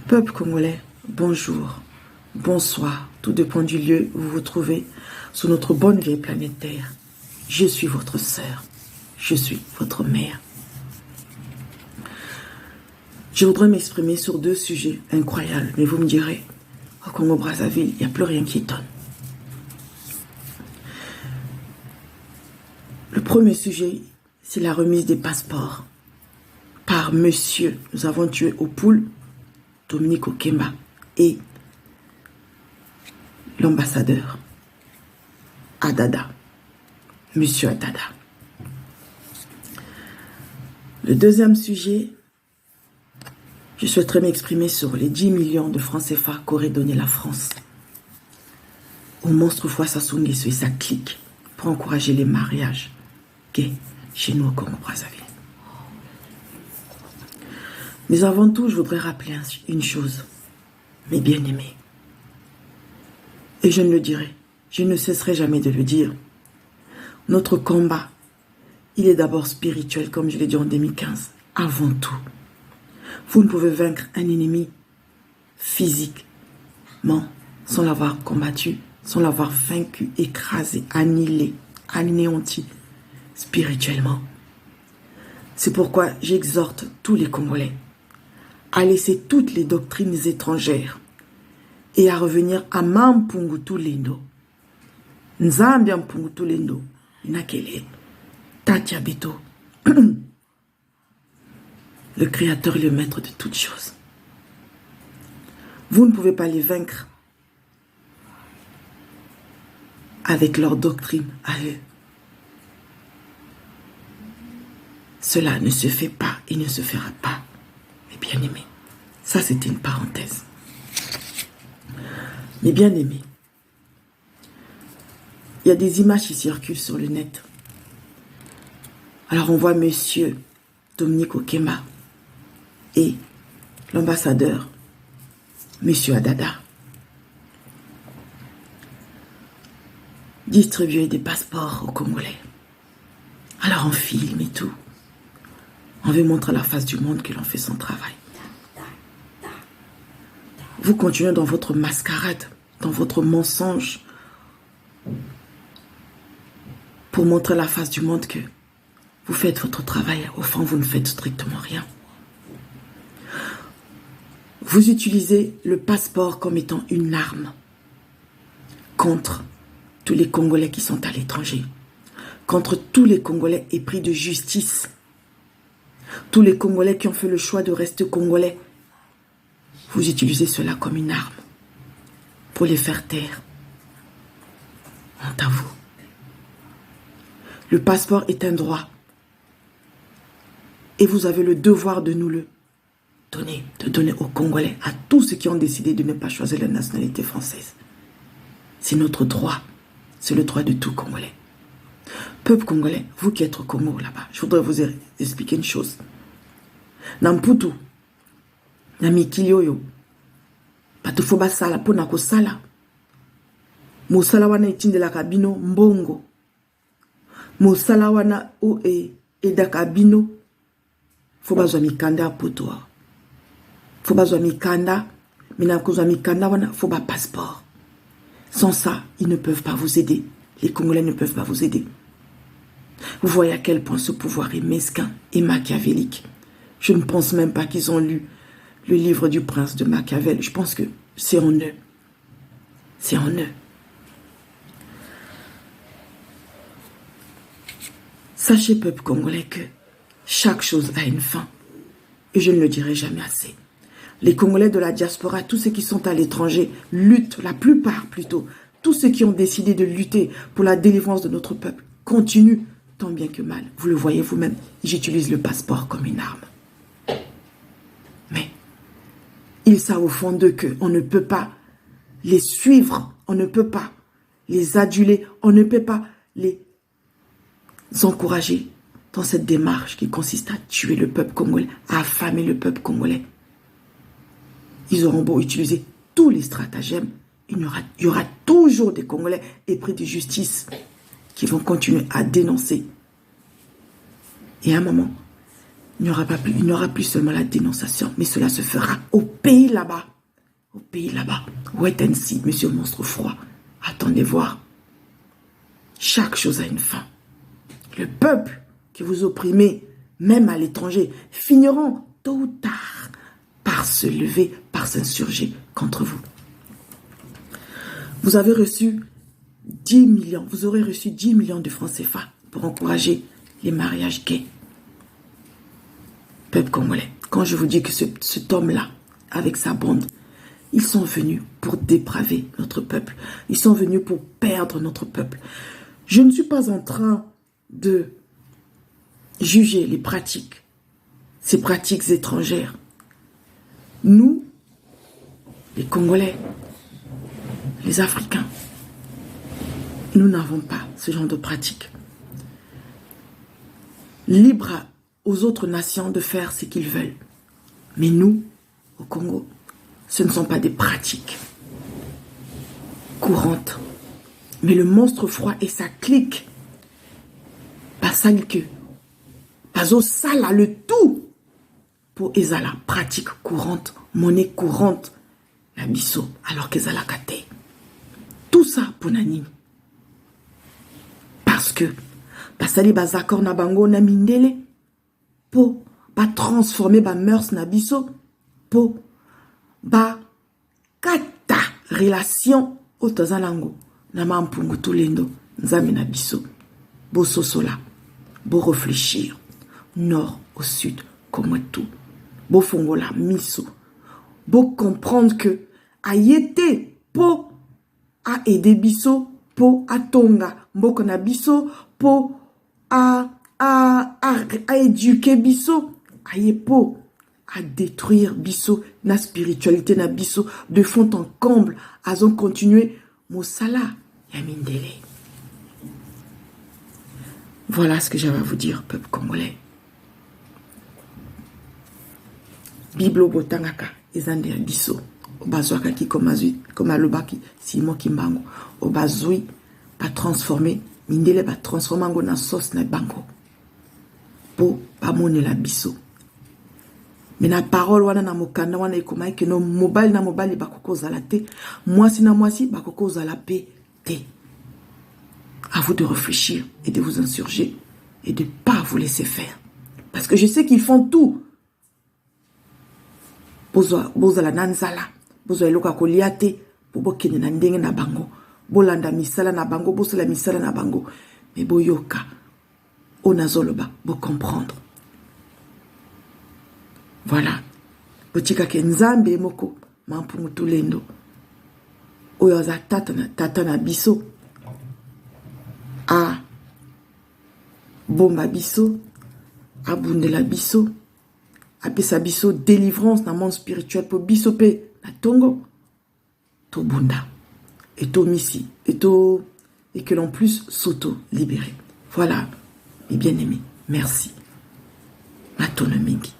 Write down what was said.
Peuple congolais, bonjour, bonsoir, tout dépend du lieu où vous vous trouvez sur notre bonne vieille planète Terre. Je suis votre sœur, je suis votre mère. Je voudrais m'exprimer sur deux sujets incroyables, mais vous me direz, au Congo-Brazzaville, il n'y a plus rien qui étonne. Le premier sujet, c'est la remise des passeports par monsieur. Nous avons tué au poule Dominique Okemba et l'ambassadeur Adada, monsieur Adada. Le deuxième sujet, je souhaiterais m'exprimer sur les 10 millions de francs CFA qu'aurait donné la France au monstre fois Sassou Nguesso et sa clique pour encourager les mariages gays chez nous au Congo-Brazzaville. Mais avant tout, je voudrais rappeler une chose, mes bien-aimés. Et je ne le dirai, je ne cesserai jamais de le dire. Notre combat, il est d'abord spirituel, comme je l'ai dit en 2015, avant tout. Vous ne pouvez vaincre un ennemi physiquement sans l'avoir combattu, sans l'avoir vaincu, écrasé, annihilé, anéanti spirituellement. C'est pourquoi j'exhorte tous les Congolais à laisser toutes les doctrines étrangères et à revenir à Mampungutu Lendo. Nzambi Mampungutu Lendo, Inakele, Tatia Beto, le créateur et le maître de toutes choses. Vous ne pouvez pas les vaincre avec leur doctrine à eux. Cela ne se fait pas et ne se fera pas. Mes bien-aimés, ça c'était une parenthèse. Mes bien-aimés, il y a des images qui circulent sur le net. Alors on voit monsieur Dominique Okemba et l'ambassadeur monsieur Adada distribuer des passeports aux Congolais. Alors on filme et tout. On veut montrer à la face du monde que l'on fait son travail. Vous continuez dans votre mascarade, dans votre mensonge, pour montrer à la face du monde que vous faites votre travail. Au fond, vous ne faites strictement rien. Vous utilisez le passeport comme étant une arme contre tous les Congolais qui sont à l'étranger, contre tous les Congolais épris de justice, tous les Congolais qui ont fait le choix de rester Congolais. Vous utilisez cela comme une arme pour les faire taire. Honte à vous. Le passeport est un droit et vous avez le devoir de nous le donner, de donner aux Congolais, à tous ceux qui ont décidé de ne pas choisir la nationalité française. C'est notre droit, c'est le droit de tout Congolais. Peuple congolais, vous qui êtes au Congo là-bas, je voudrais vous expliquer une chose. Namputu, Namikilioyo, Patufoba Sala, Ponako Sala, Mosala wana itinde la kabino mbongo, Mosala wana o eda kabino, Foba zwa mikanda potoa, Foba zwa mikanda, Minako zwa mikanda wana, Foba passeport. Sans ça, ils ne peuvent pas vous aider. Les Congolais ne peuvent pas vous aider. Vous voyez à quel point ce pouvoir est mesquin et machiavélique. Je ne pense même pas qu'ils ont lu le livre du prince de Machiavel. Je pense que c'est en eux. C'est en eux. Sachez, peuple congolais, que chaque chose a une fin. Et je ne le dirai jamais assez. Les Congolais de la diaspora, tous ceux qui sont à l'étranger, luttent, la plupart plutôt, tous ceux qui ont décidé de lutter pour la délivrance de notre peuple, continuent tant bien que mal. Vous le voyez vous-même, j'utilise le passeport comme une arme. Mais ils savent au fond d'eux qu'on ne peut pas les suivre, on ne peut pas les aduler, on ne peut pas les encourager dans cette démarche qui consiste à tuer le peuple congolais, à affamer le peuple congolais. Ils auront beau utiliser tous les stratagèmes, il y aura toujours des Congolais épris de justice qui vont continuer à dénoncer. Et à un moment, il n'y aura plus seulement la dénonciation, mais cela se fera au pays là-bas. Au pays là-bas. Wait and see, monsieur monstre froid. Attendez voir. Chaque chose a une fin. Le peuple que vous opprimez, même à l'étranger, finiront tôt ou tard par se lever, par s'insurger contre vous. Vous avez reçu 10 millions, vous aurez reçu 10 millions de francs CFA pour encourager les mariages gays. Peuple congolais, quand je vous dis que cet homme-là, avec sa bande, ils sont venus pour dépraver notre peuple. Ils sont venus pour perdre notre peuple. Je ne suis pas en train de juger les pratiques, ces pratiques étrangères. Nous, les Congolais, les Africains, nous n'avons pas ce genre de pratique. Libre aux autres nations de faire ce qu'ils veulent. Mais nous, au Congo, ce ne sont pas des pratiques courantes. Mais le monstre froid et sa clique, pas ça que, pas au sala le tout, pour ezala pratique courante, monnaie courante, la biso, alors qu'ezala kate. Tout ça pour nani. Parce que, basali bazakor na bango na mindele, pour pas transformer ba mœurs na biso, pour ba kata relation au tozalango. Na mampungu tulendo, nzame na biso. Bo sosola, bo réfléchir, nord au sud, comme tout. Bo fongola miso. Bo comprendre que ayete po a aider biso, po a tonga, mboko na biso, po a éduquer biso, aye po à détruire biso, na spiritualité na biso, de fond en comble, azon continuer, mosala, yamindele. Voilà ce que j'avais à vous dire, peuple congolais. Biblo botangaka, ezande ya biso. Obazwaka ki comme alobaki, Simon Kimbango. Obazui, pas transformer, mindele pas transformer ngo na sauce na bango. Po, pas mone la biso. Mais na parole wana na mokanda wana ekomai que no mobile na mobile bakoko zala te. Mwasi na mwasi bakoko zala pe te. À vous de réfléchir et de vous insurger et de ne pas vous laisser faire. Parce que je sais qu'ils font tout. Bozala nanzala, bozala loka koliate, bobokene na ndenge na bango, bolanda misala na bango, bosala misala na bango. Mais boyoka, onazoloba, bo comprendre. Voilà. Botika ke nzambe moko, mampungu tulendo. Oyo za tata na biso. A bomba biso, a bundela biso, a pesa biso délivrance dans le monde spirituel pour biso pe na tongo, to bunda, et to misi, et que l'on puisse s'auto-libérer. Voilà, mes bien-aimés, merci. Matono mingi.